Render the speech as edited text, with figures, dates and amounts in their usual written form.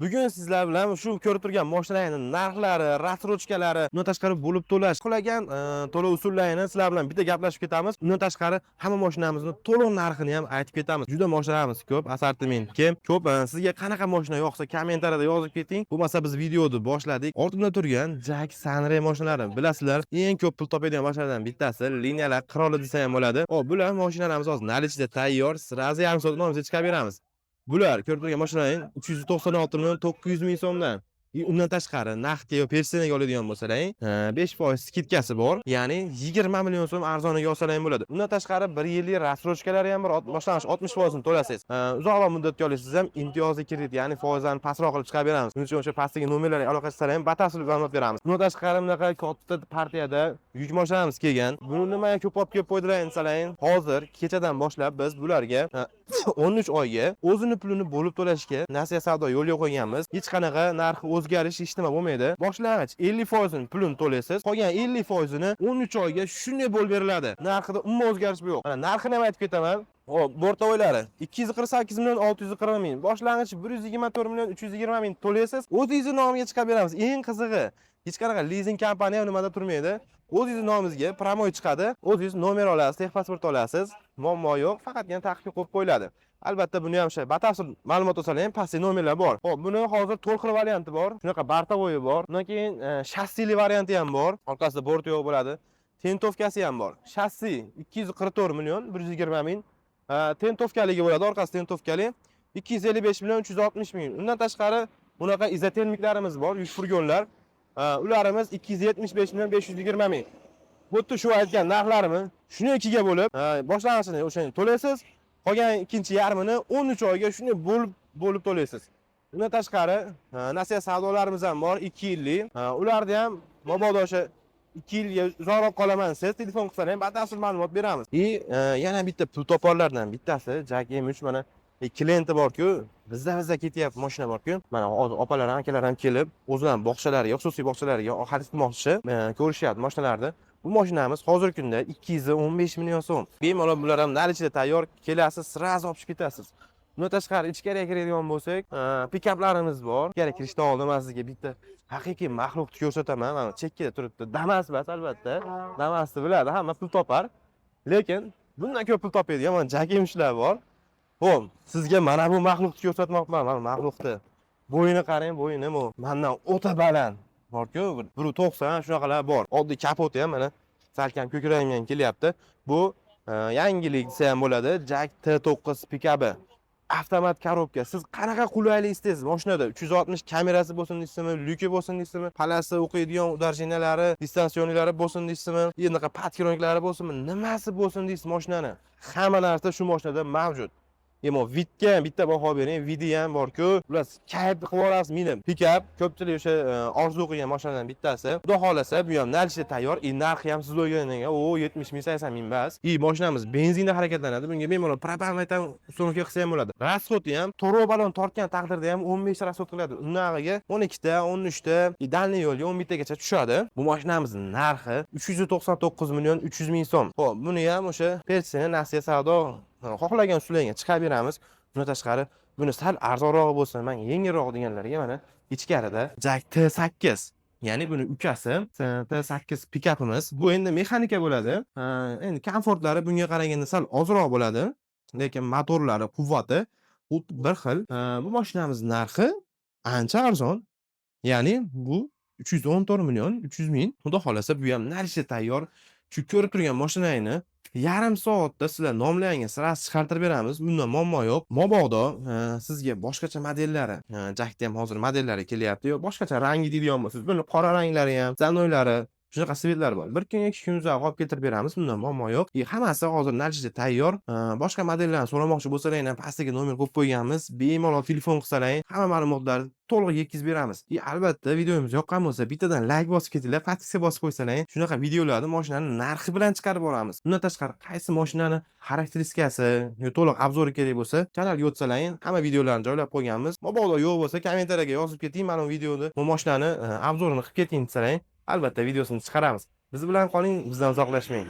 Bugun sizlar bilan shu ko'rib turgan mashinalarning narxlari, rasrochkalari, undan tashqari bo'lib to'lash qulagan to'lov usullarini sizlar bilan bitta gaplashib ketamiz. Undan tashqari hamma mashinamizni to'lov narxini ham aytib ketamiz. Juda mashinalarimiz ko'p, assortiment ko'p. Sizga qanaqa mashina yoqsa kommentariyada yozib keting. Bo'lmasa biz videoni boshladik. Ortimda turgan Jack Sunray mashinalari bilasizlar, eng ko'p pul topadigan mashinalardan bittasi, liniyalar qiroli desa ham bo'ladi. Bular mashinalarimiz hozir nalichda tayyor, srazi yarim soat nomimizga chiqarib beramiz. Bular ko'rib turgan mashinaning 396 million 900 ming so'mdan. Undan tashqari naqdga yo personaga oladigan bo'lsalaring, 5% skidkasi bor. Ya'ni 20 million so'm arzoniga olsalar ham bo'ladi. Undan tashqari 1 yillik rasrochkalari ham bor. Boshlang'ich 60% ni to'lasangiz. Uzoqroq muddatga olasiz ham imtiyozli kredit, ya'ni foizlarni pastroq qilib chiqarib beramiz. Shuning uchun o'sha pastdagi nomerlarga aloqa qilsalar ham batafsil ma'lumot beramiz. Undan tashqari bunaqa katta partiyada yuk mashinamiz kelgan. Buni nimaga ko'p olib kelib qo'ydilaring desalaring, hozir kechadan boshlab biz bularga 13 oyga o'zini pulini bo'lib to'lashga nasiya savdo yo'lga qo'yganmiz. Hech qanaqa narx o'zgarish hech nima bo'lmaydi. Boshlang'ich 50% ni pulini to'laysiz, qolgan 50% ni 13 oyga shunday bo'lib beriladi. Narxida umuman o'zgarish yo'q. Mana narxini ham aytib ketaman. Bortovoylari 248 million 640 ming, boshlang'ich 124 million 320 ming to'laysiz, o'zingizni nomiga chiqarib beramiz. Eng qizig'i, hech qanaqa lizing kompaniya nimada turmaydi. O'zingiz nomingizga promoy chiqadi, o'zingiz nomer olasiz, texpasport olasiz, muammo yo'q, faqatgina taqiq qo'yib qo'yiladi. Albatta buni ham batafsil ma'lumot olsalar ham pastda nomerlar bor. Buni hozir to'liq varianti bor, shunaqa bartavoyi bor, undan keyin shassili varianti ham bor, orqasida bort yo'q bo'ladi. Tentovkasi ham bor. Shassi 244 million 120 ming, tentovkaligi bo'ladi, orqasi tentovkali 255 million 360 ming. Undan tashqari bunaqa izotermiklarimiz bor, yuk furgonlar. Ularimiz 275 million 520 ming. Xuddi shu aytgan narxlarimiz shuni ikkiga bo'lib, boshlang'ichini o'shani to'laysiz, qolgan ikkinchi yarmini 13 oyga shuni bo'lib to'laysiz. Undan tashqari nasiya savdolarimiz ham bor, 2 yillik. Ularda ham mabodo o'sha 2 yilga uzoqroq qolaman siz telefon qilsangiz ham batafsil ma'lumot beramiz. Yana bitta pul toparlardan bittasi Jack M3 mana klienti bor-ku, bizda ketyapti mashina bor-ku. Mana hozir opalar, akalar ham kelib, o'zlarining bog'chalariga, xususiy bog'chalariga xarid qilmoqchi, ko'rishyapti mashinalarni. Bu mashinamiz hozirgi kunda 215 million so'm. Bemalol bular ham nalichda tayyor, kelasiz, srazi olib ketasiz. Bundan tashqari ichkariga kiradigan bo'lsak, pikaplarimiz bor. Ichkariga kirishdan oldin men sizga bitta haqiqiy maxluqni ko'rsataman. Mana chekkada turibdi. Damas bas albatta. Damasni biladi, hamma pul topar. Lekin bundan ko'p pul topadigan mana jakimishlar bor. Sizga mana bu maxluqni ko'rsatmoqman. Mana maxluqni. Bo'yini qarang, bo'yini bu. Mendan o'ta baland. Bor-ku, 1.90 shunaqalar bor. Oddiy kapoti ham mana salkam ko'kragimga kelyapti. Bu yangilik desa ham bo'ladi. Jack T9 pikabi. Avtomat korobka. Siz qanaqa qulaylik istaysiz mashinada? 360 kamerasi bo'lsin deysizmi, lyuki bo'lsin deysizmi, palasi o'qiydigan udarjinalari, distansionlari bo'lsin deysizmi, bunaqa patkironiklari bo'lsinmi, nimasi bo'lsin deysiz mashinani. Hamma narsa shu mashinada mavjud. Vidga bitta baho bering, vidi ham bor-ku. Ular kayf qilib olasiz minib. Pikap ko'pchilik o'sha orzu qilgan mashinalardan bittasi. Xudo xolasa bu ham nalichda tayyor. Narxi ham siz o'ylaganingga 70 ming 80 ming bas. Mashinamiz benzinda harakatlanadi. Bunga bemalol propan-metan uстановка qilsa ham bo'ladi. Rasxodi ham turbo balon tortgan taqdirda ham 15 ta rasxod qiladi. Undagiga 12 ta, 13 ta, dalniy yo'lga 11 tagacha tushadi. Bu mashinamizning narxi 399 million 300 ming so'm. Buni ham o'sha persona nasiya savdo xohlagan usullarga chiqarib beramiz. Bundan tashqari buni sal arzonroq bo'lsin, men yengilroq deganlarga mana ichkarida Jack T8, ya'ni buni ukasi T8 pikapimiz. Bu endi mexanika bo'ladi. Endi komfortlari bunga qaraganda sal ozroq bo'ladi, lekin motorlari, quvvati xuddi bir xil. Bu mashinamiz narxi ancha arzon. Ya'ni bu 314 million 300 ming. Xudo xolasa bu ham nalichda tayyor. Shu ko'rib turgan mashinangni yarim soatda sizlar nomlaringiz sirasi chiqartirib beramiz. Bundan muammo yo'q. Mabodo sizga boshqacha modellari, Jackda ham hozir modellari kelyapti. Yo boshqacha rangi deydigan bo'lsiz, buni qora ranglari ham, zanoylari, shunaqa svetlar bor. Bir kun, ikki kun uzoq olib keltirib beramiz. Bundan muammo yo'q. Hammasi hozir nalichda tayyor. Boshqa modellarni so'ramoqchi bo'lsalaring ham pastga nomer qo'yib qo'yganmiz. Bemalol telefon qilsalaring, hamma ma'lumotlarni to'liq yetkazib beramiz. Albatta videomiz yoqqan bo'lsa, bittadan like bosib ketinglar, podpiska bosib qo'ysalaring, shunaqa videolarni mashinaning narxi bilan chiqarib boramiz. Bundan tashqari qaysi mashinani xarakteristikasi, to'liq obzori kerak bo'lsa, kanalga o'tsalaring, hamma videolarni joylab qo'yganmiz. Mabodo yo'q bo'lsa, kommentariyaga yozib keting, mana bu videoni, bu mashinani obzorini qilib keting desalaring, albatta videosini chiqaramiz. Biz bilan qoling, bizdan uzoqlashmang.